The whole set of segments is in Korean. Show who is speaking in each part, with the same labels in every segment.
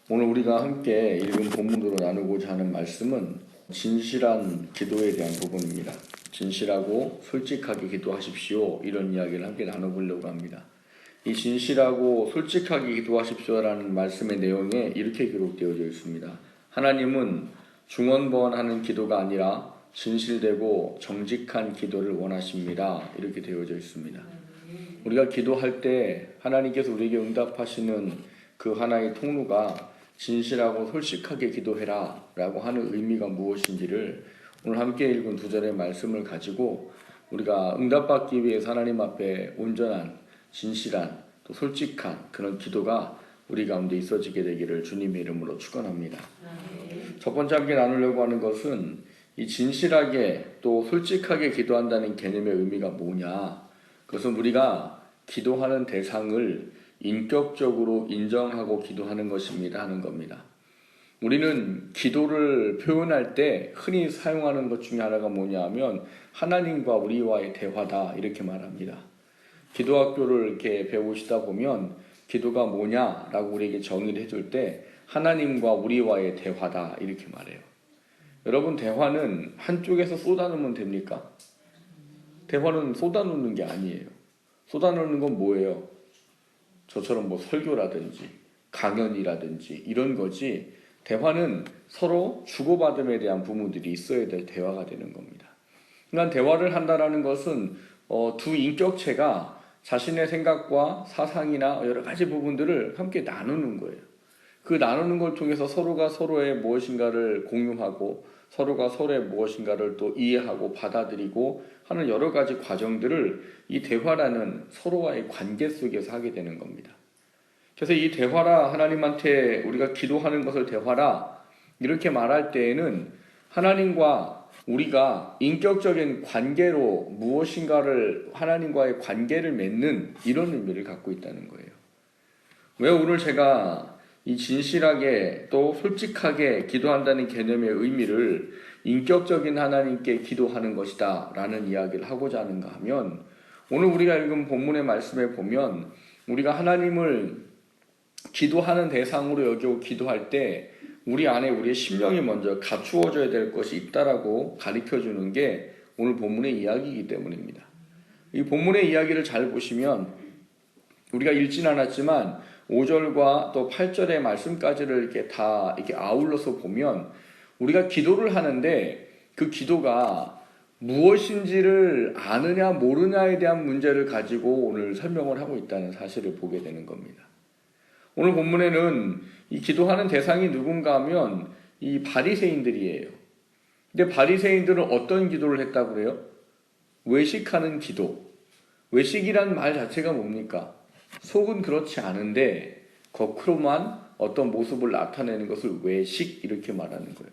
Speaker 1: 오늘 우리가 함께 읽은 본문으로 나누고자 하는 말씀은 진실한 기도에 대한 부분입니다. 진실하고 솔직하게 기도하십시오. 이런 이야기를 함께 나눠보려고 합니다. 이 진실하고 솔직하게 기도하십시오라는 말씀의 내용에 이렇게 기록되어져 있습니다. 하나님은 중언부언하는 기도가 아니라 진실되고 정직한 기도를 원하십니다. 이렇게 되어져 있습니다. 우리가 기도할 때 하나님께서 우리에게 응답하시는 그 하나의 통로가 진실하고 솔직하게 기도해라 라고 하는 의미가 무엇인지를 오늘 함께 읽은 두 절의 말씀을 가지고 우리가 응답받기 위해서 하나님 앞에 온전한 진실한 또 솔직한 그런 기도가 우리 가운데 있어지게 되기를 주님의 이름으로 축원합니다. 첫 번째 함께 나누려고 하는 것은 이 진실하게 또 솔직하게 기도한다는 개념의 의미가 뭐냐, 그것은 우리가 기도하는 대상을 인격적으로 인정하고 기도하는 것입니다 하는 겁니다. 우리는 기도를 표현할 때 흔히 사용하는 것 중에 하나가 뭐냐 하면 하나님과 우리와의 대화다 이렇게 말합니다. 기도학교를 이렇게 배우시다 보면 기도가 뭐냐라고 우리에게 정의를 해줄 때 하나님과 우리와의 대화다 이렇게 말해요. 여러분, 대화는 한쪽에서 쏟아놓으면 됩니까? 대화는 쏟아놓는 게 아니에요. 쏟아놓는 건 뭐예요? 저처럼 뭐 설교라든지 강연이라든지 이런 거지, 대화는 서로 주고받음에 대한 부분들이 있어야 될 대화가 되는 겁니다. 그러니까 대화를 한다는 것은 두 인격체가 자신의 생각과 사상이나 여러 가지 부분들을 함께 나누는 거예요. 그 나누는 걸 통해서 서로가 서로의 무엇인가를 공유하고 서로가 서로의 무엇인가를 또 이해하고 받아들이고 하는 여러 가지 과정들을 이 대화라는 서로와의 관계 속에서 하게 되는 겁니다. 그래서 이 대화라, 하나님한테 우리가 기도하는 것을 대화라 이렇게 말할 때에는 하나님과 우리가 인격적인 관계로 무엇인가를 하나님과의 관계를 맺는 이런 의미를 갖고 있다는 거예요. 왜 오늘 제가 이 진실하게 또 솔직하게 기도한다는 개념의 의미를 인격적인 하나님께 기도하는 것이다 라는 이야기를 하고자 하는가 하면, 오늘 우리가 읽은 본문의 말씀에 보면 우리가 하나님을 기도하는 대상으로 여기고 기도할 때 우리 안에 우리의 심령이 먼저 갖추어져야 될 것이 있다라고 가르쳐주는 게 오늘 본문의 이야기이기 때문입니다. 이 본문의 이야기를 잘 보시면 우리가 읽진 않았지만 5절과 또 8절의 말씀까지를 이렇게 다 이렇게 아울러서 보면 우리가 기도를 하는데 그 기도가 무엇인지를 아느냐 모르냐에 대한 문제를 가지고 오늘 설명을 하고 있다는 사실을 보게 되는 겁니다. 오늘 본문에는 이 기도하는 대상이 누군가 하면 이 바리새인들이에요. 근데 바리새인들은 어떤 기도를 했다고 그래요? 외식하는 기도. 외식이란 말 자체가 뭡니까? 속은 그렇지 않은데 겉으로만 어떤 모습을 나타내는 것을 외식 이렇게 말하는 거예요.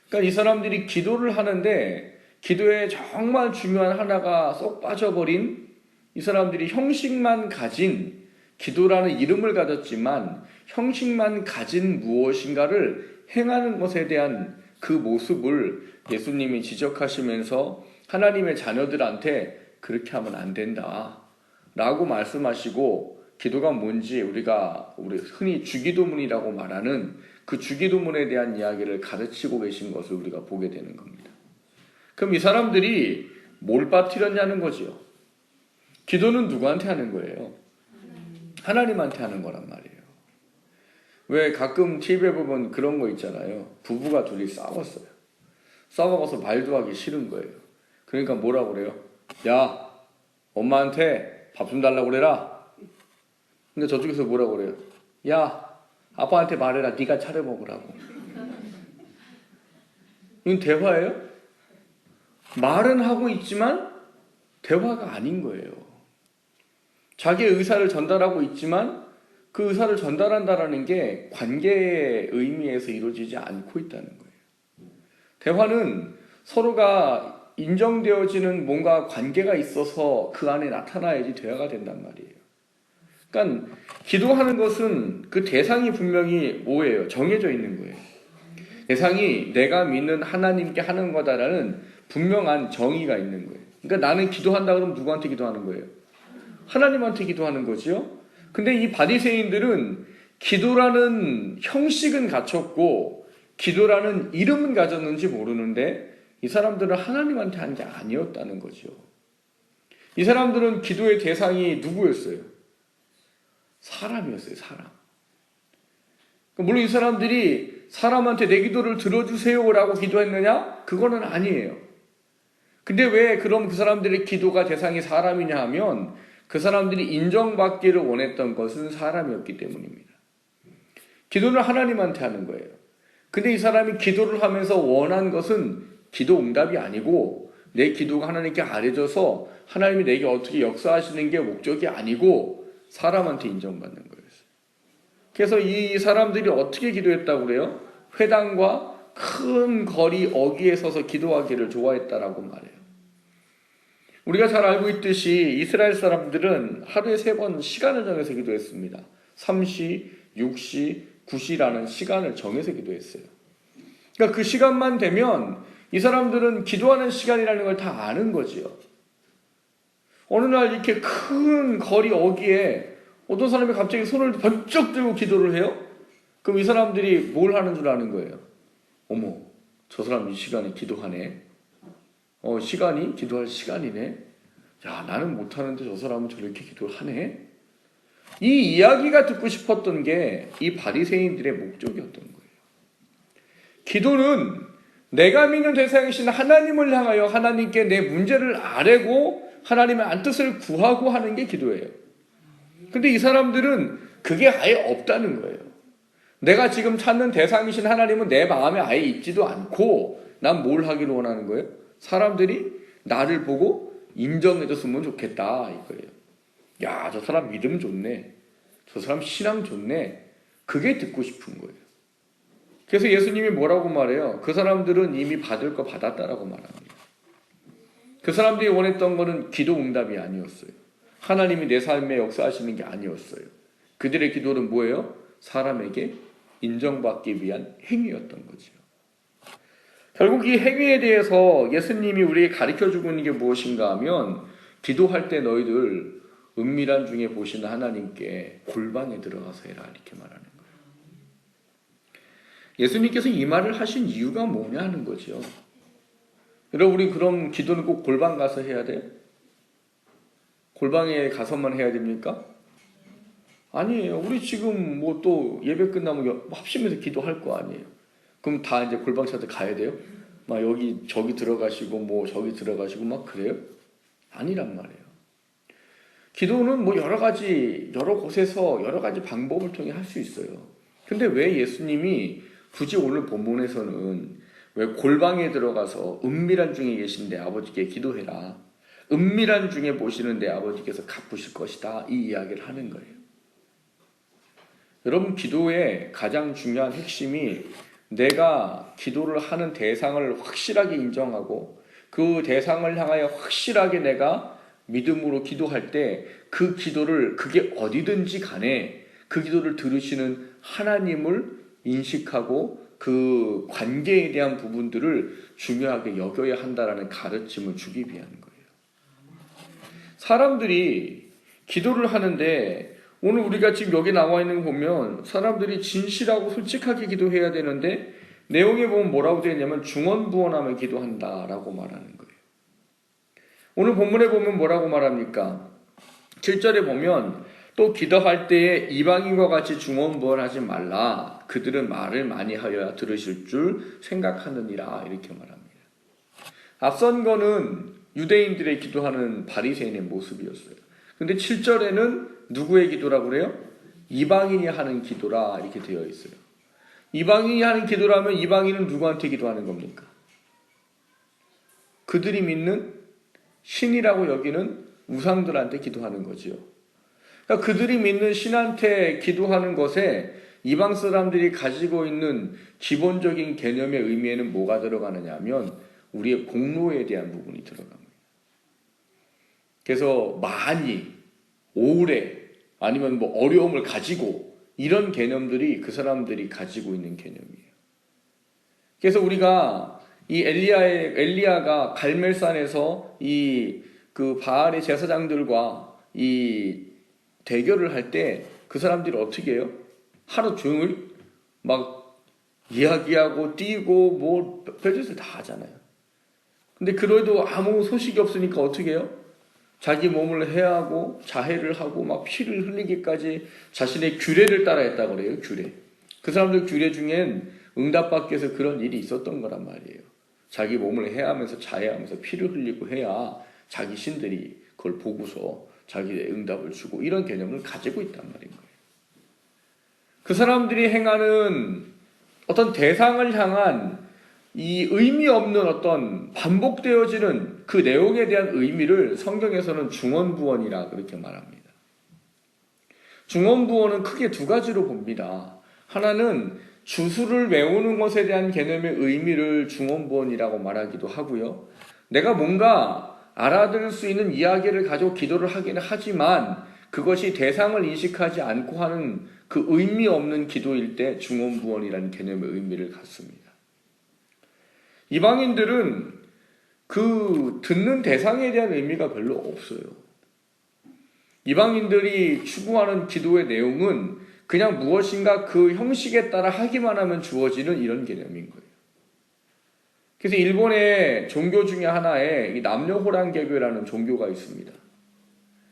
Speaker 1: 그러니까 이 사람들이 기도를 하는데 기도에 정말 중요한 하나가 쏙 빠져버린, 이 사람들이 형식만 가진, 기도라는 이름을 가졌지만 형식만 가진 무엇인가를 행하는 것에 대한 그 모습을 예수님이 지적하시면서 하나님의 자녀들한테 그렇게 하면 안 된다 라고 말씀하시고, 기도가 뭔지 우리 흔히 주기도문이라고 말하는 그 주기도문에 대한 이야기를 가르치고 계신 것을 우리가 보게 되는 겁니다. 그럼 이 사람들이 뭘 빠뜨렸냐는 거지요. 기도는 누구한테 하는 거예요? 하나님한테 하는 거란 말이에요. 왜 가끔 TV에 보면 그런 거 있잖아요. 부부가 둘이 싸웠어요. 싸워서 말도 하기 싫은 거예요. 그러니까 뭐라고 그래요? 야, 엄마한테 밥 좀 달라고 그래라. 근데 저쪽에서 뭐라고 그래요? 야, 아빠한테 말해라. 네가 차려 먹으라고. 이건 대화예요? 말은 하고 있지만 대화가 아닌 거예요. 자기의 의사를 전달하고 있지만 그 의사를 전달한다라는 게 관계의 의미에서 이루어지지 않고 있다는 거예요. 대화는 서로가 인정되어지는 뭔가 관계가 있어서 그 안에 나타나야지 대화가 된단 말이에요. 그러니까 기도하는 것은 그 대상이 분명히 뭐예요? 정해져 있는 거예요. 대상이 내가 믿는 하나님께 하는 거다라는 분명한 정의가 있는 거예요. 그러니까 나는 기도한다 그러면 누구한테 기도하는 거예요? 하나님한테 기도하는 거지요. 근데 이 바리새인들은 기도라는 형식은 갖췄고 기도라는 이름은 가졌는지 모르는데 이 사람들은 하나님한테 한 게 아니었다는 거죠. 이 사람들은 기도의 대상이 누구였어요? 사람이었어요. 사람. 물론 이 사람들이 사람한테 내 기도를 들어주세요라고 기도했느냐? 그거는 아니에요. 근데 왜 그럼 그 사람들의 기도가 대상이 사람이냐 하면 그 사람들이 인정받기를 원했던 것은 사람이었기 때문입니다. 기도는 하나님한테 하는 거예요. 근데 이 사람이 기도를 하면서 원한 것은 기도 응답이 아니고 내 기도가 하나님께 아뢰져서 하나님이 내게 어떻게 역사하시는 게 목적이 아니고 사람한테 인정받는 거예요. 그래서 이 사람들이 어떻게 기도했다고 그래요? 회당과 큰 거리 어귀에 서서 기도하기를 좋아했다라고 말해요. 우리가 잘 알고 있듯이 이스라엘 사람들은 하루에 3번 시간을 정해서 기도했습니다. 3시, 6시, 9시라는 시간을 정해서 기도했어요. 그러니까 그 시간만 되면 이 사람들은 기도하는 시간이라는 걸 다 아는 거지요. 어느 날 이렇게 큰 거리 어귀에 어떤 사람이 갑자기 손을 번쩍 들고 기도를 해요? 그럼 이 사람들이 뭘 하는 줄 아는 거예요? 어머, 저 사람 이 시간에 기도하네. 시간이 기도할 시간이네. 야, 나는 못하는데 저 사람은 저렇게 기도를 하네. 이 이야기가 듣고 싶었던 게 이 바리새인들의 목적이었던 거예요. 기도는 내가 믿는 대상이신 하나님을 향하여 하나님께 내 문제를 아뢰고 하나님의 뜻을 구하고 하는 게 기도예요. 근데 이 사람들은 그게 아예 없다는 거예요. 내가 지금 찾는 대상이신 하나님은 내 마음에 아예 있지도 않고 난 뭘 하기를 원하는 거예요? 사람들이 나를 보고 인정해줬으면 좋겠다 이거예요. 야, 저 사람 믿음 좋네. 저 사람 신앙 좋네. 그게 듣고 싶은 거예요. 그래서 예수님이 뭐라고 말해요? 그 사람들은 이미 받을 거 받았다라고 말합니다. 그 사람들이 원했던 거는 기도 응답이 아니었어요. 하나님이 내 삶에 역사하시는 게 아니었어요. 그들의 기도는 뭐예요? 사람에게 인정받기 위한 행위였던 거죠. 결국 이 행위에 대해서 예수님이 우리에게 가르쳐주고 있는 게 무엇인가 하면 기도할 때 너희들 은밀한 중에 보시는 하나님께 골방에 들어가서 해라 이렇게 말하는 거예요. 예수님께서 이 말을 하신 이유가 뭐냐 하는 거죠. 여러분 우리 그럼 기도는 꼭 골방 가서 해야 돼요? 골방에 가서만 해야 됩니까? 아니에요. 우리 지금 뭐 또 예배 끝나면 합심해서 기도할 거 아니에요. 그럼 다 이제 골방 찾아 가야 돼요? 막 여기 저기 들어가시고 뭐 저기 들어가시고 막 그래요? 아니란 말이에요. 기도는 뭐 여러 곳에서 여러 가지 방법을 통해 할 수 있어요. 근데 왜 예수님이 굳이 오늘 본문에서는 왜 골방에 들어가서 은밀한 중에 계신 내 아버지께 기도해라. 은밀한 중에 보시는 내 아버지께서 갚으실 것이다. 이 이야기를 하는 거예요. 여러분 기도의 가장 중요한 핵심이 내가 기도를 하는 대상을 확실하게 인정하고 그 대상을 향하여 확실하게 내가 믿음으로 기도할 때 그 기도를 그게 어디든지 간에 그 기도를 들으시는 하나님을 인식하고 그 관계에 대한 부분들을 중요하게 여겨야 한다라는 가르침을 주기 위한 거예요. 사람들이 기도를 하는데 오늘 우리가 지금 여기 나와 있는 거 보면 사람들이 진실하고 솔직하게 기도해야 되는데 내용에 보면 뭐라고 되어 있냐면 중언부언하며 기도한다라고 말하는 거예요. 오늘 본문에 보면 뭐라고 말합니까? 7절에 보면 또 기도할 때에 이방인과 같이 중언부언하지 말라. 그들은 말을 많이 하여야 들으실 줄 생각하느니라 이렇게 말합니다. 앞선 거는 유대인들의 기도하는 바리새인의 모습이었어요. 근데 7절에는 누구의 기도라고 그래요? 이방인이 하는 기도라 이렇게 되어 있어요. 이방인이 하는 기도라면 이방인은 누구한테 기도하는 겁니까? 그들이 믿는 신이라고 여기는 우상들한테 기도하는 거지요. 그러니까 그들이 믿는 신한테 기도하는 것에 이방 사람들이 가지고 있는 기본적인 개념의 의미에는 뭐가 들어가느냐 하면 우리의 공로에 대한 부분이 들어갑니다. 그래서 많이, 오래, 아니면 뭐 어려움을 가지고 이런 개념들이 그 사람들이 가지고 있는 개념이에요. 그래서 우리가 이 엘리야가 갈멜산에서 그 바알의 제사장들과 이 대결을 할 때 그 사람들이 어떻게 해요? 하루 종일 막 이야기하고 뛰고 뭐 별짓을 다 하잖아요. 근데 그래도 아무 소식이 없으니까 어떻게 해요? 자기 몸을 해하고 자해를 하고 막 피를 흘리기까지 자신의 규례를 따라했다고 그래요. 규례. 그 사람들 규례 중엔 응답받기 위해서 그런 일이 있었던 거란 말이에요. 자기 몸을 해하면서 자해하면서 피를 흘리고 해야 자기 신들이 그걸 보고서 자기의 응답을 주고 이런 개념을 가지고 있단 말인 거예요. 그 사람들이 행하는 어떤 대상을 향한 이 의미 없는 어떤 반복되어지는 그 내용에 대한 의미를 성경에서는 중언부언이라 그렇게 말합니다. 중언부언은 크게 두 가지로 봅니다. 하나는 주수를 외우는 것에 대한 개념의 의미를 중언부언이라고 말하기도 하고요. 내가 뭔가 알아들을 수 있는 이야기를 가지고 기도를 하기는 하지만 그것이 대상을 인식하지 않고 하는 그 의미 없는 기도일 때 중언부언이라는 개념의 의미를 갖습니다. 이방인들은 그 듣는 대상에 대한 의미가 별로 없어요. 이방인들이 추구하는 기도의 내용은 그냥 무엇인가 그 형식에 따라 하기만 하면 주어지는 이런 개념인 거예요. 그래서 일본의 종교 중에 하나에 남녀호랑개교라는 종교가 있습니다.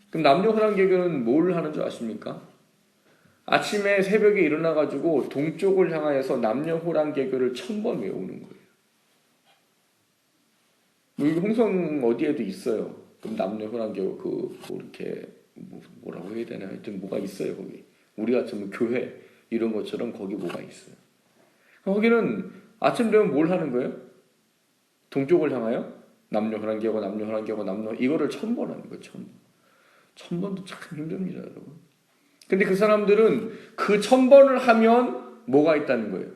Speaker 1: 그럼 남녀호랑개교는 뭘 하는 줄 아십니까? 아침에 새벽에 일어나가지고 동쪽을 향하여서 남녀호랑개교를 1000번 외우는 거예요. 여기 홍성 어디에도 있어요. 그럼 남녀호랑개교 뭐 이렇게 뭐라고 해야 되나 하여튼 뭐가 있어요 거기. 우리 같은 교회 이런 것처럼 거기 뭐가 있어요. 거기는 아침 되면 뭘 하는 거예요? 동쪽을 향하여 남녀호랑개고 이거를 1000번 하는 거예요. 1000번. 1000번도 참 힘듭니다, 여러분. 근데 그 사람들은 그 1000번을 하면 뭐가 있다는 거예요?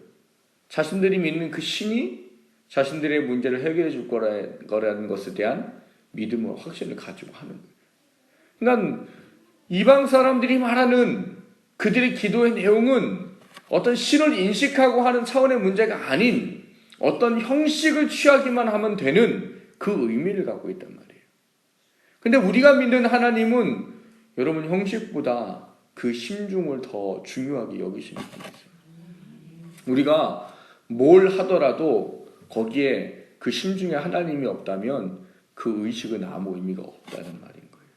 Speaker 1: 자신들이 믿는 그 신이 자신들의 문제를 해결해 줄 거라는 것에 대한 믿음과 확신을 가지고 하는 거예요. 그러니까 이방 사람들이 말하는 그들의 기도의 내용은 어떤 신을 인식하고 하는 차원의 문제가 아닌 어떤 형식을 취하기만 하면 되는 그 의미를 갖고 있단 말이에요. 근데 우리가 믿는 하나님은 여러분 형식보다 그 심중을 더 중요하게 여기시는 분이세요. 우리가 뭘 하더라도 거기에 그 심중에 하나님이 없다면 그 의식은 아무 의미가 없다는 말인 거예요.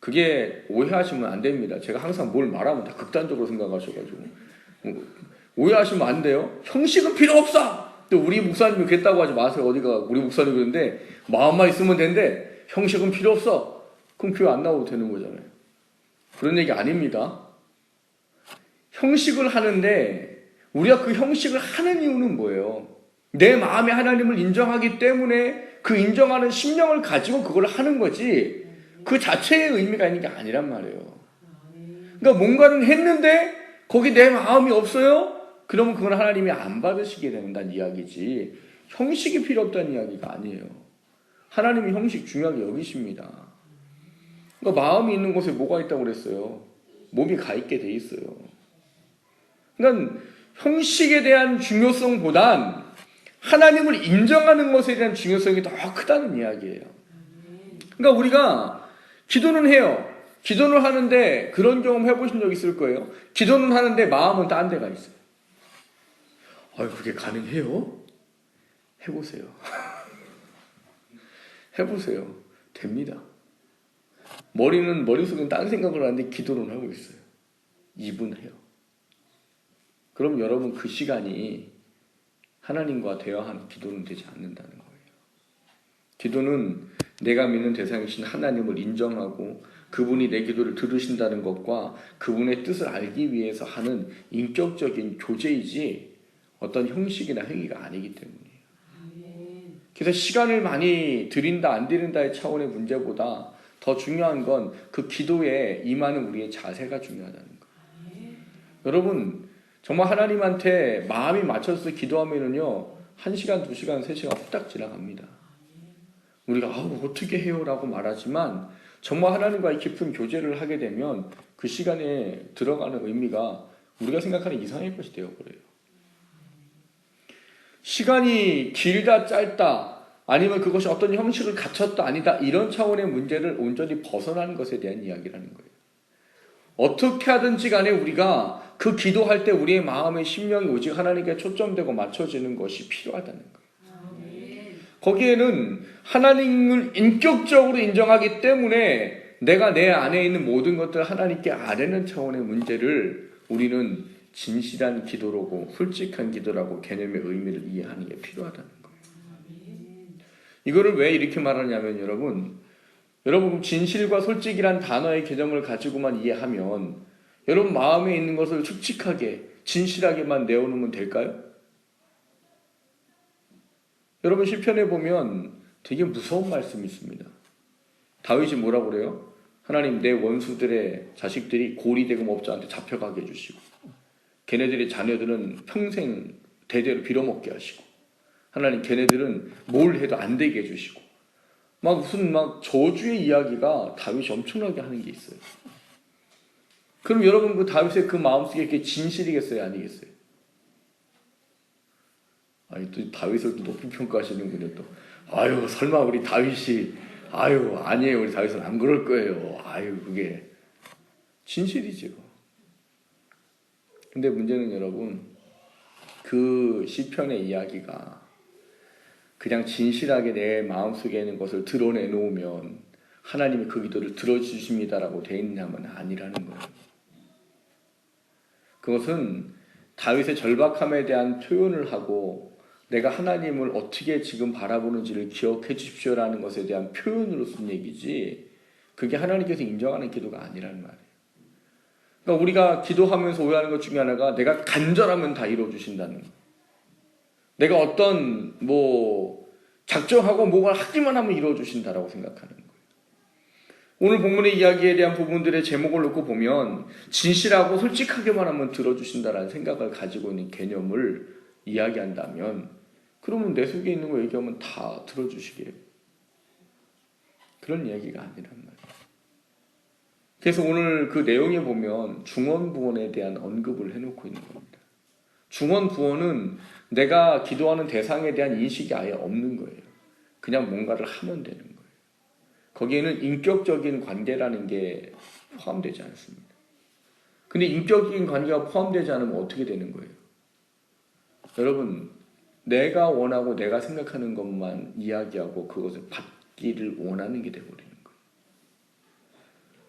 Speaker 1: 그게 오해하시면 안 됩니다. 제가 항상 뭘 말하면 다 극단적으로 생각하셔가지고 오해하시면 안 돼요. 형식은 필요 없어. 또 우리 목사님이 그랬다고 하지 마세요. 어디가 우리 목사님이 그러는데 마음만 있으면 된대. 형식은 필요 없어. 그럼 교회 안 나와도 되는 거잖아요. 그런 얘기 아닙니다. 형식을 하는데 우리가 그 형식을 하는 이유는 뭐예요? 내 마음에 하나님을 인정하기 때문에 그 인정하는 심령을 가지고 그걸 하는 거지 그 자체의 의미가 있는 게 아니란 말이에요. 그러니까 뭔가는 했는데 거기 내 마음이 없어요? 그러면 그건 하나님이 안 받으시게 된다는 이야기지 형식이 필요 없다는 이야기가 아니에요. 하나님이 형식 중요하게 여기십니다. 그러니까 마음이 있는 곳에 뭐가 있다고 그랬어요? 몸이 가 있게 돼 있어요. 그러니까 형식에 대한 중요성보단 하나님을 인정하는 것에 대한 중요성이 더 크다는 이야기예요. 그러니까 우리가 기도는 해요. 기도는 하는데 그런 경험 해보신 적 있을 거예요. 기도는 하는데 마음은 딴 데가 있어요. 그게 가능해요? 해보세요. 해보세요. 됩니다. 머릿속은 딴 생각을 하는데 기도는 하고 있어요. 입은 해요. 그럼 여러분 그 시간이 하나님과 대화하는 기도는 되지 않는다는 거예요. 기도는 내가 믿는 대상이신 하나님을 인정하고 그분이 내 기도를 들으신다는 것과 그분의 뜻을 알기 위해서 하는 인격적인 교제이지 어떤 형식이나 행위가 아니기 때문이에요. 그래서 시간을 많이 드린다 안 드린다의 차원의 문제보다 더 중요한 건 그 기도에 임하는 우리의 자세가 중요하다는 거예요. 여러분 정말 하나님한테 마음이 맞춰서 기도하면은요 1시간, 2시간, 3시간 후딱 지나갑니다. 우리가 어떻게 해요? 라고 말하지만 정말 하나님과의 깊은 교제를 하게 되면 그 시간에 들어가는 의미가 우리가 생각하는 이상의 것이 되어버려요. 시간이 길다 짧다 아니면 그것이 어떤 형식을 갖췄다 아니다 이런 차원의 문제를 온전히 벗어나는 것에 대한 이야기라는 거예요. 어떻게 하든지 간에 우리가 그 기도할 때 우리의 마음의 심령이 오직 하나님께 초점되고 맞춰지는 것이 필요하다는 거예요. 거기에는 하나님을 인격적으로 인정하기 때문에 내가 내 안에 있는 모든 것들을 하나님께 아뢰는 차원의 문제를 우리는 진실한 기도라고 솔직한 기도라고 개념의 의미를 이해하는 게 필요하다는 거예요. 이거를 왜 이렇게 말하냐면 여러분 진실과 솔직이란 단어의 개념을 가지고만 이해하면 여러분 마음에 있는 것을 솔직하게 진실하게만 내어놓으면 될까요? 여러분 시편에 보면 되게 무서운 말씀이 있습니다. 다윗이 뭐라고 그래요? 하나님 내 원수들의 자식들이 고리대금 업자한테 잡혀가게 해주시고 걔네들의 자녀들은 평생 대대로 빌어먹게 하시고 하나님 걔네들은 뭘 해도 안 되게 해주시고 무슨 저주의 이야기가 다윗이 엄청나게 하는 게 있어요. 그럼 여러분 그 다윗의 그 마음속에 이렇게 진실이겠어요? 아니겠어요? 아니 또 다윗을 또 높이 평가하시는군요. 또 아유 설마 우리 다윗이 아니에요. 우리 다윗은 안 그럴 거예요. 그게 진실이죠. 근데 문제는 여러분 그 시편의 이야기가 그냥 진실하게 내 마음속에 있는 것을 드러내놓으면 하나님이 그 기도를 들어주십니다라고 되어 있냐면 아니라는 거예요. 그것은 다윗의 절박함에 대한 표현을 하고 내가 하나님을 어떻게 지금 바라보는지를 기억해 주십시오라는 것에 대한 표현으로 쓴 얘기지 그게 하나님께서 인정하는 기도가 아니라는 말이에요. 그러니까 우리가 기도하면서 오해하는 것 중에 하나가 내가 간절하면 다 이루어주신다는 거예요. 내가 어떤 작정하고 뭐가 하기만 하면 이루어주신다라고 생각하는 거예요. 오늘 본문의 이야기에 대한 부분들의 제목을 놓고 보면 진실하고 솔직하게만 하면 들어주신다라는 생각을 가지고 있는 개념을 이야기한다면 그러면 내 속에 있는 거 얘기하면 다 들어주시게 그런 이야기가 아니란 말이에요. 그래서 오늘 그 내용에 보면 중언부언에 대한 언급을 해놓고 있는 겁니다. 중언부언은 내가 기도하는 대상에 대한 인식이 아예 없는 거예요. 그냥 뭔가를 하면 되는 거예요. 거기에는 인격적인 관계라는 게 포함되지 않습니다. 근데 인격적인 관계가 포함되지 않으면 어떻게 되는 거예요? 여러분, 내가 원하고 내가 생각하는 것만 이야기하고 그것을 받기를 원하는 게 되어버리는 거예요.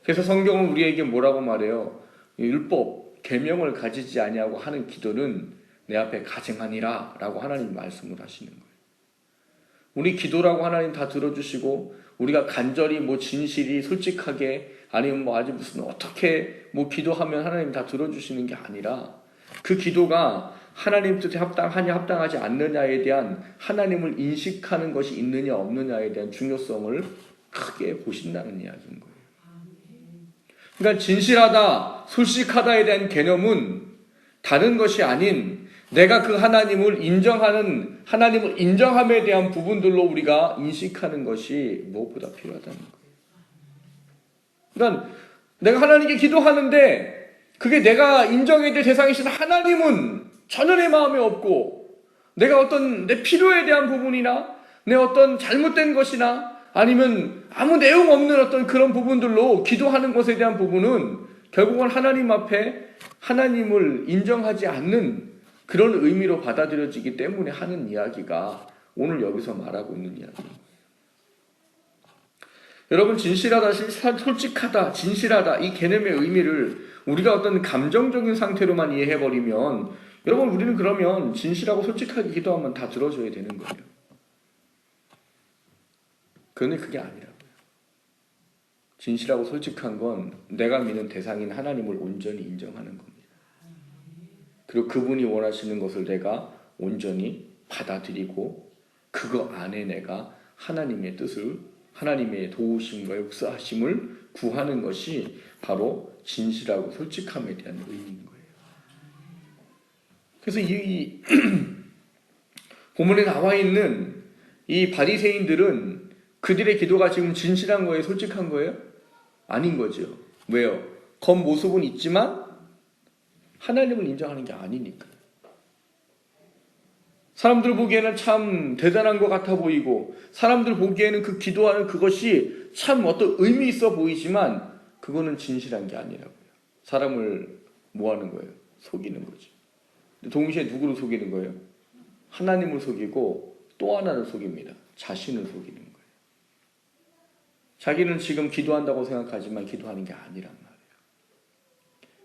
Speaker 1: 그래서 성경은 우리에게 뭐라고 말해요? 율법, 계명을 가지지 아니하고 하는 기도는 내 앞에 가증하니라 라고 하나님 말씀을 하시는 거예요. 우리 기도라고 하나님 다 들어주시고 우리가 간절히 진실이 솔직하게 아니면 아주 무슨 어떻게 기도하면 하나님 다 들어주시는 게 아니라 그 기도가 하나님 뜻에 합당하냐 합당하지 않느냐에 대한 하나님을 인식하는 것이 있느냐 없느냐에 대한 중요성을 크게 보신다는 이야기인 거예요. 그러니까 진실하다, 솔직하다에 대한 개념은 다른 것이 아닌 내가 그 하나님을 인정함에 대한 부분들로 우리가 인식하는 것이 무엇보다 필요하다는 거예요. 그러니까 내가 하나님께 기도하는데 그게 내가 인정해야 될 대상이신 하나님은 전혀 내 마음에 없고 내가 어떤 내 필요에 대한 부분이나 내 어떤 잘못된 것이나 아니면 아무 내용 없는 어떤 그런 부분들로 기도하는 것에 대한 부분은 결국은 하나님 앞에 하나님을 인정하지 않는 그런 의미로 받아들여지기 때문에 하는 이야기가 오늘 여기서 말하고 있는 이야기입니다. 여러분 진실하다, 솔직하다, 진실하다 이 개념의 의미를 우리가 어떤 감정적인 상태로만 이해해버리면 여러분 우리는 그러면 진실하고 솔직하게 기도하면 다 들어줘야 되는 거예요. 그런데 그게 아니라고요. 진실하고 솔직한 건 내가 믿는 대상인 하나님을 온전히 인정하는 겁니다. 그리고 그분이 원하시는 것을 내가 온전히 받아들이고 그거 안에 내가 하나님의 뜻을 하나님의 도우심과 역사하심을 구하는 것이 바로 진실하고 솔직함에 대한 의미인 거예요. 그래서 이 본문에 나와 있는 이 바리새인들은 그들의 기도가 지금 진실한 거예요? 솔직한 거예요? 아닌 거죠. 왜요? 겉모습은 있지만 하나님을 인정하는 게 아니니까. 사람들 보기에는 참 대단한 것 같아 보이고 사람들 보기에는 그 기도하는 그것이 참 어떤 의미 있어 보이지만 그거는 진실한 게 아니라고요. 사람을 뭐 하는 거예요? 속이는 거죠. 동시에 누구를 속이는 거예요? 하나님을 속이고 또 하나를 속입니다. 자신을 속이는 거예요. 자기는 지금 기도한다고 생각하지만 기도하는 게 아니란 말이에요.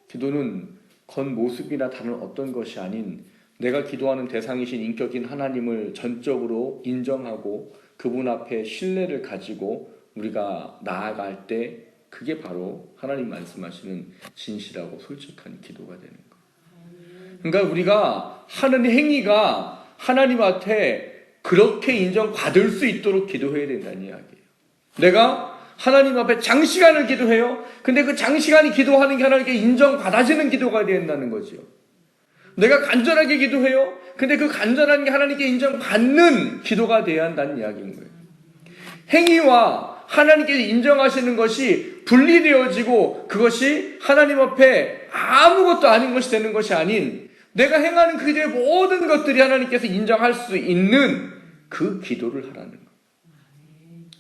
Speaker 1: 기도는 겉모습이나 다른 어떤 것이 아닌 내가 기도하는 대상이신 인격인 하나님을 전적으로 인정하고 그분 앞에 신뢰를 가지고 우리가 나아갈 때 그게 바로 하나님 말씀하시는 진실하고 솔직한 기도가 되는 거예요. 그러니까 우리가 하는 행위가 하나님 앞에 그렇게 인정받을 수 있도록 기도해야 된다는 이야기예요. 내가 하나님 앞에 장시간을 기도해요. 근데 그 장시간이 기도하는 게 하나님께 인정받아지는 기도가 된다는 거죠. 내가 간절하게 기도해요. 근데 그 간절한 게 하나님께 인정받는 기도가 돼야 한다는 이야기인 거예요. 행위와 하나님께서 인정하시는 것이 분리되어지고 그것이 하나님 앞에 아무것도 아닌 것이 되는 것이 아닌 내가 행하는 그들의 모든 것들이 하나님께서 인정할 수 있는 그 기도를 하라는 거예요.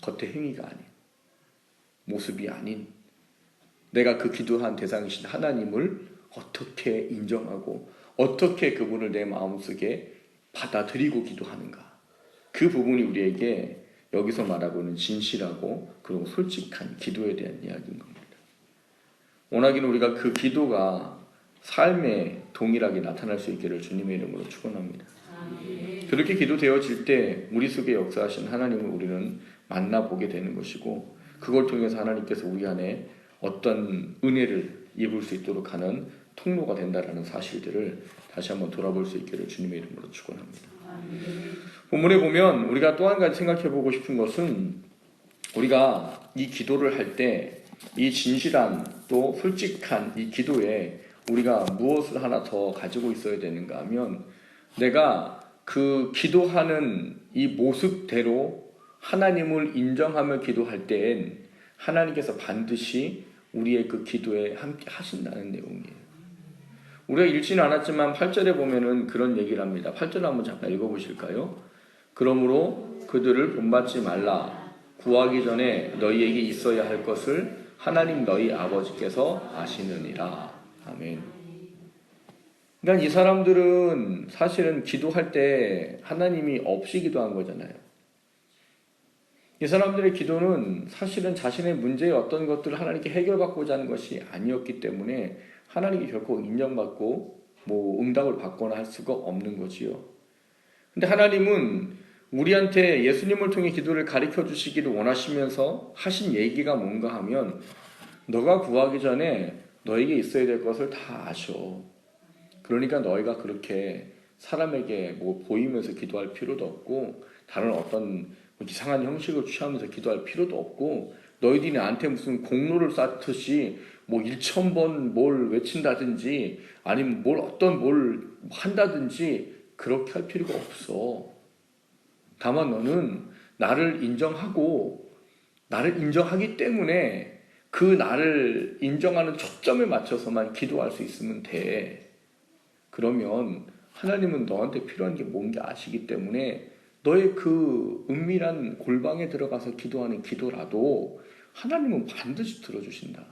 Speaker 1: 겉의 행위가 아닌, 모습이 아닌 내가 그 기도한 대상이신 하나님을 어떻게 인정하고 어떻게 그분을 내 마음속에 받아들이고 기도하는가. 그 부분이 우리에게 여기서 말하고 있는 진실하고 그리고 솔직한 기도에 대한 이야기인 겁니다. 원하기는 우리가 그 기도가 삶에 동일하게 나타날 수 있기를 주님의 이름으로 축원합니다. 그렇게 기도되어질 때 우리 속에 역사하신 하나님을 우리는 만나보게 되는 것이고 그걸 통해서 하나님께서 우리 안에 어떤 은혜를 입을 수 있도록 하는 통로가 된다라는 사실들을 다시 한번 돌아볼 수 있기를 주님의 이름으로 축원합니다. 본문에 보면 우리가 또 한 가지 생각해보고 싶은 것은 우리가 이 기도를 할 때 이 진실한 또 솔직한 이 기도에 우리가 무엇을 하나 더 가지고 있어야 되는가 하면 내가 그 기도하는 이 모습대로 하나님을 인정하며 기도할 때엔 하나님께서 반드시 우리의 그 기도에 함께 하신다는 내용이에요. 우리가 읽지는 않았지만 8절에 보면은 그런 얘기를 합니다. 8절 한번 잠깐 읽어보실까요? 그러므로 그들을 본받지 말라. 구하기 전에 너희에게 있어야 할 것을 하나님 너희 아버지께서 아시느니라. 아멘. 그러니까 이 사람들은 사실은 기도할 때 하나님이 없이 기도한 거잖아요. 이 사람들의 기도는 사실은 자신의 문제의 어떤 것들을 하나님께 해결받고자 하는 것이 아니었기 때문에 하나님께 결코 인정받고 응답을 받거나 할 수가 없는 거지요. 근데 하나님은 우리한테 예수님을 통해 기도를 가르쳐 주시기를 원하시면서 하신 얘기가 뭔가 하면 너가 구하기 전에 너에게 있어야 될 것을 다 아셔. 그러니까 너희가 그렇게 사람에게 보이면서 기도할 필요도 없고 다른 어떤 이상한 형식을 취하면서 기도할 필요도 없고 너희들이 나한테 무슨 공로를 쌓듯이 1000번 뭘 외친다든지 아니면 뭘 한다든지 그렇게 할 필요가 없어. 다만 너는 나를 인정하기 때문에 그 나를 인정하는 초점에 맞춰서만 기도할 수 있으면 돼. 그러면 하나님은 너한테 필요한 게 뭔지 아시기 때문에 너의 그 은밀한 골방에 들어가서 기도하는 기도라도 하나님은 반드시 들어주신다.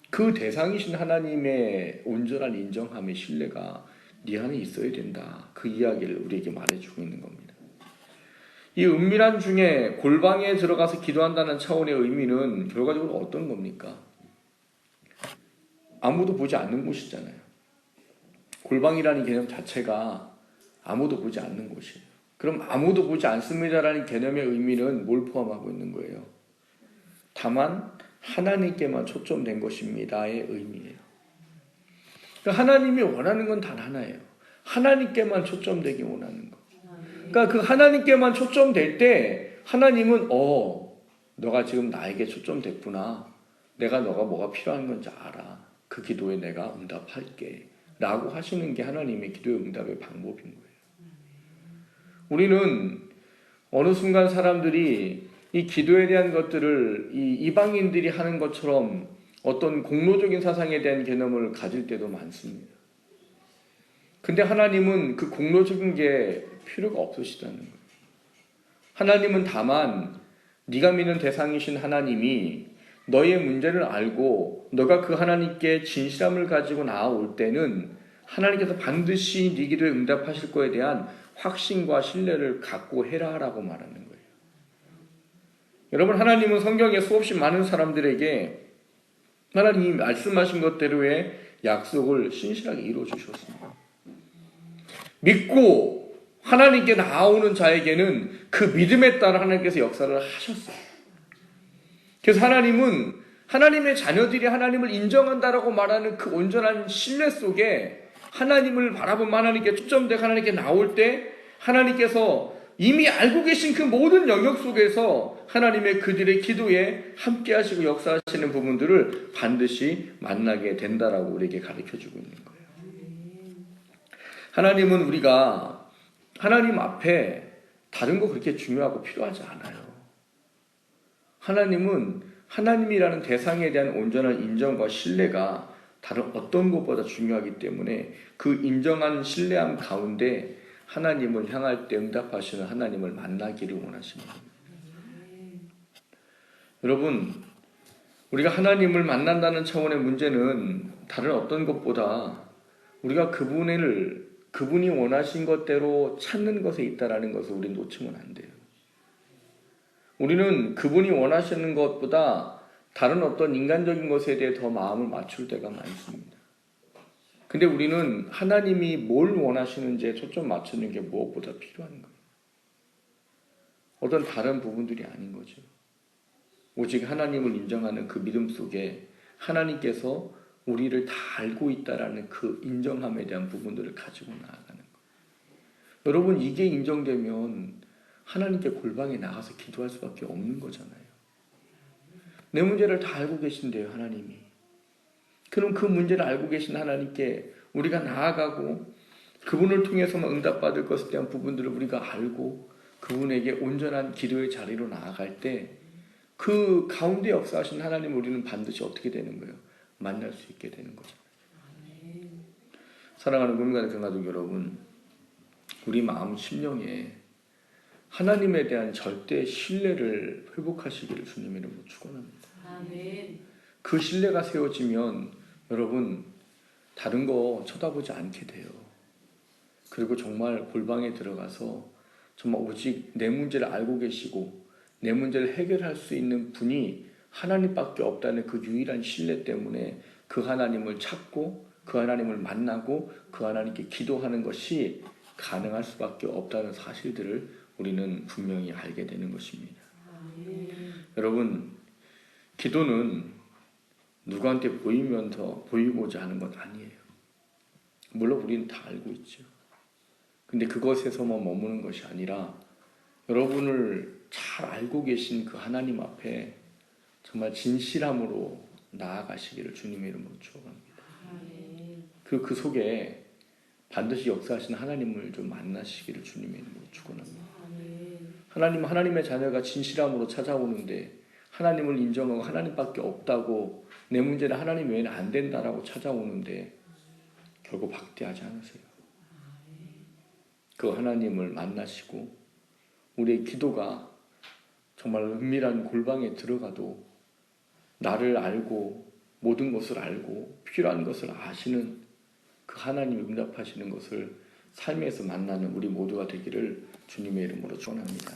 Speaker 1: 그 대상이신 하나님의 온전한 인정함의 신뢰가 네 안에 있어야 된다. 그 이야기를 우리에게 말해주고 있는 겁니다. 이 은밀한 중에 골방에 들어가서 기도한다는 차원의 의미는 결과적으로 어떤 겁니까? 아무도 보지 않는 곳이잖아요. 골방이라는 개념 자체가 아무도 보지 않는 곳이에요. 그럼 아무도 보지 않습니다라는 개념의 의미는 뭘 포함하고 있는 거예요? 다만 하나님께만 초점된 것입니다의 의미예요. 그러니까 하나님이 원하는 건 단 하나예요. 하나님께만 초점되기 원하는 거. 그러니까 그 하나님께만 초점될 때 하나님은 너가 지금 나에게 초점됐구나. 내가 너가 뭐가 필요한 건지 알아. 그 기도에 내가 응답할게. 라고 하시는 게 하나님의 기도의 응답의 방법인 거예요. 우리는 어느 순간 사람들이 이 기도에 대한 것들을 이 이방인들이 하는 것처럼 어떤 공로적인 사상에 대한 개념을 가질 때도 많습니다. 근데 하나님은 그 공로적인 게 필요가 없으시다는 거예요. 하나님은 다만 네가 믿는 대상이신 하나님이 너의 문제를 알고 너가 그 하나님께 진실함을 가지고 나아올 때는 하나님께서 반드시 네 기도에 응답하실 거에 대한 확신과 신뢰를 갖고 해라라고 말하는 거예요. 여러분, 하나님은 성경에 수없이 많은 사람들에게 하나님이 말씀하신 것대로의 약속을 신실하게 이루어 주셨습니다. 믿고 하나님께 나아오는 자에게는 그 믿음에 따라 하나님께서 역사를 하셨어요. 그래서 하나님은 하나님의 자녀들이 하나님을 인정한다라고 말하는 그 온전한 신뢰 속에 하나님을 바라보면 하나님께 초점되고 하나님께 나올 때 하나님께서 이미 알고 계신 그 모든 영역 속에서 하나님의 그들의 기도에 함께 하시고 역사하시는 부분들을 반드시 만나게 된다라고 우리에게 가르쳐주고 있는 거예요. 하나님은 우리가 하나님 앞에 다른 거 그렇게 중요하고 필요하지 않아요. 하나님은 하나님이라는 대상에 대한 온전한 인정과 신뢰가 다른 어떤 것보다 중요하기 때문에 그 인정한 신뢰함 가운데 하나님을 향할 때 응답하시는 하나님을 만나기를 원하십니다. 여러분, 우리가 하나님을 만난다는 차원의 문제는 다른 어떤 것보다 우리가 그분이 원하신 것대로 찾는 것에 있다라는 것을 우리는 놓치면 안 돼요. 우리는 그분이 원하시는 것보다 다른 어떤 인간적인 것에 대해 더 마음을 맞출 때가 많습니다. 근데 우리는 하나님이 뭘 원하시는지에 초점 맞추는 게 무엇보다 필요한 거예요. 어떤 다른 부분들이 아닌 거죠. 오직 하나님을 인정하는 그 믿음 속에 하나님께서 우리를 다 알고 있다라는 그 인정함에 대한 부분들을 가지고 나아가는 거예요. 여러분, 이게 인정되면 하나님께 골방에 나가서 기도할 수밖에 없는 거잖아요. 내 문제를 다 알고 계신데요, 하나님이. 그럼 그 문제를 알고 계신 하나님께 우리가 나아가고 그분을 통해서만 응답받을 것에 대한 부분들을 우리가 알고 그분에게 온전한 기도의 자리로 나아갈 때 그 가운데 역사하신 하나님을 우리는 반드시 어떻게 되는 거예요? 만날 수 있게 되는 거죠. 사랑하는 국민과 경가족 여러분, 우리 마음 심령에 하나님에 대한 절대 신뢰를 회복하시기를 주님의 이름으로 축원합니다. 그 신뢰가 세워지면 여러분 다른 거 쳐다보지 않게 돼요. 그리고 정말 골방에 들어가서 정말 오직 내 문제를 알고 계시고 내 문제를 해결할 수 있는 분이 하나님밖에 없다는 그 유일한 신뢰 때문에 그 하나님을 찾고 그 하나님을 만나고 그 하나님께 기도하는 것이 가능할 수밖에 없다는 사실들을 우리는 분명히 알게 되는 것입니다. 여러분, 기도는 누구한테 보이면서 보이고자 하는 건 아니에요. 물론 우리는 다 알고 있죠. 근데 그것에서만 머무는 것이 아니라 여러분을 잘 알고 계신 그 하나님 앞에 정말 진실함으로 나아가시기를 주님의 이름으로 축원합니다. 그 속에 반드시 역사하시는 하나님을 좀 만나시기를 주님의 이름으로 축원합니다. 하나님은 하나님의 자녀가 진실함으로 찾아오는데 하나님을 인정하고 하나님밖에 없다고 내 문제는 하나님 외에는 안 된다라고 찾아오는데 결국 박대하지 않으세요. 그 하나님을 만나시고 우리의 기도가 정말 은밀한 골방에 들어가도 나를 알고 모든 것을 알고 필요한 것을 아시는 그 하나님이 응답하시는 것을 삶에서 만나는 우리 모두가 되기를 주님의 이름으로 축원합니다.